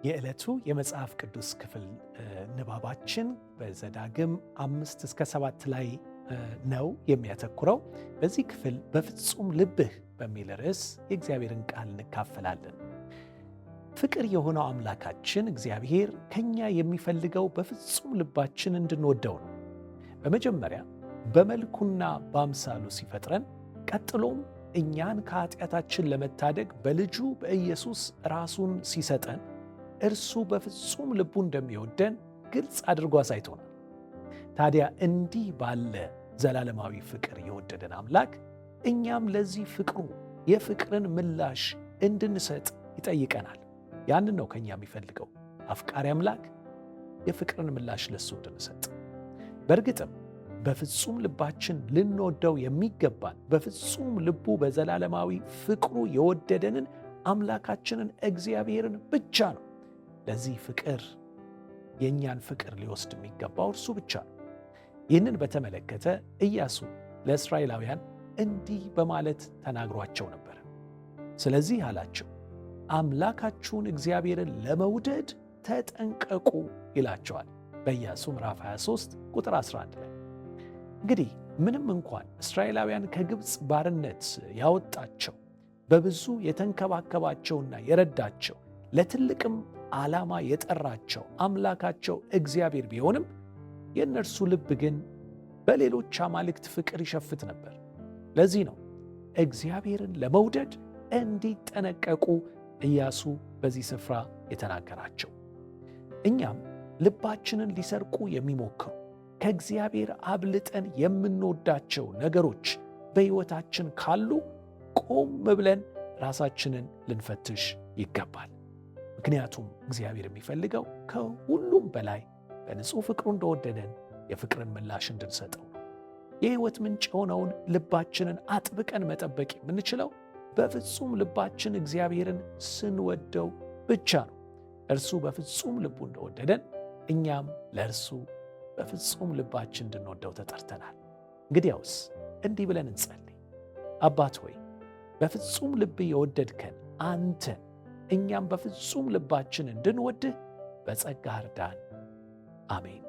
የዕለቱ የመጽሐፍ ቅዱስ ክፍል ንባባችን በዘዳግም 5-7 ላይ ነው የሚያተኩረው። በዚህ ክፍል በፍጹም ልብህ በሚል ርዕስ የእግዚአብሔርን ቃል እንካፈላለን። ፍቅር የሆነው አምላካችን እግዚአብሔር ከኛ የሚፈልገው በፍጹም ልባችን እንድንወደው ነው። በመጀመሪያ በመልኩና በአምሳሉ ሲፈጥረን፣ ቀጥሎም እኛን ከኃጢአታችን ለመታደግ በልጁ በኢየሱስ ራሱን ሲሰጠን እርሱ በፍጹም ልቡ እንደሚወደን ግልጽ አድርጎ አሳይቶናል። ታዲያ እንዲህ ባለ ዘላለማዊ ፍቅር የወደደን አምላክ እኛም ለዚህ ፍቅሩ የፍቅርን ምላሽ እንድንሰጥ ይጠይቀናል። ያንን ነው ከኛ የሚፈልገው። አፍቃሪ አምላክ የፍቅርን ምላሽ ለሱ እንድንሰጥ። በእርግጥም በፍጹም ልባችን ልንወደው የሚገባን በፍጹም ልቡ በዘላለማዊ ፍቅሩ የወደደንን አምላካችንን እግዚአብሔርን ብቻ ነው። ለዚህ ፍቅር የእኛን ፍቅር ሊወስድ የሚገባው እርሱ ብቻ ነው። ይህንን በተመለከተ ኢያሱ ለእስራኤላውያን እንዲህ በማለት ተናግሯቸው ነበር። ስለዚህ አላቸው፣ አምላካችሁን እግዚአብሔርን ለመውደድ ተጠንቀቁ ይላቸዋል በኢያሱ ምዕራፍ 23 ቁጥር 11 ላይ። እንግዲህ ምንም እንኳን እስራኤላውያን ከግብፅ ባርነት ያወጣቸው በብዙ የተንከባከባቸውና የረዳቸው ለትልቅም ዓላማ የጠራቸው አምላካቸው እግዚአብሔር ቢሆንም የእነርሱ ልብ ግን በሌሎች አማልክት ፍቅር ይሸፍት ነበር። ለዚህ ነው እግዚአብሔርን ለመውደድ እንዲጠነቀቁ ኢያሱ በዚህ ስፍራ የተናገራቸው። እኛም ልባችንን ሊሰርቁ የሚሞክሩ ከእግዚአብሔር አብልጠን የምንወዳቸው ነገሮች በሕይወታችን ካሉ ቆም ብለን ራሳችንን ልንፈትሽ ይገባል። ምክንያቱም እግዚአብሔር የሚፈልገው ከሁሉም በላይ በንጹሕ ፍቅሩ እንደወደደን የፍቅርን ምላሽ እንድንሰጠው ነው። የሕይወት ምንጭ የሆነውን ልባችንን አጥብቀን መጠበቅ የምንችለው በፍጹም ልባችን እግዚአብሔርን ስንወደው ብቻ ነው። እርሱ በፍጹም ልቡ እንደወደደን እኛም ለእርሱ በፍጹም ልባችን እንድንወደው ተጠርተናል። እንግዲያውስ እንዲህ ብለን እንጸልይ። አባት ሆይ በፍጹም ልብ የወደድከን አንተን እኛም በፍጹም ልባችን እንድንወድህ በጸጋህ እርዳን። አሜን።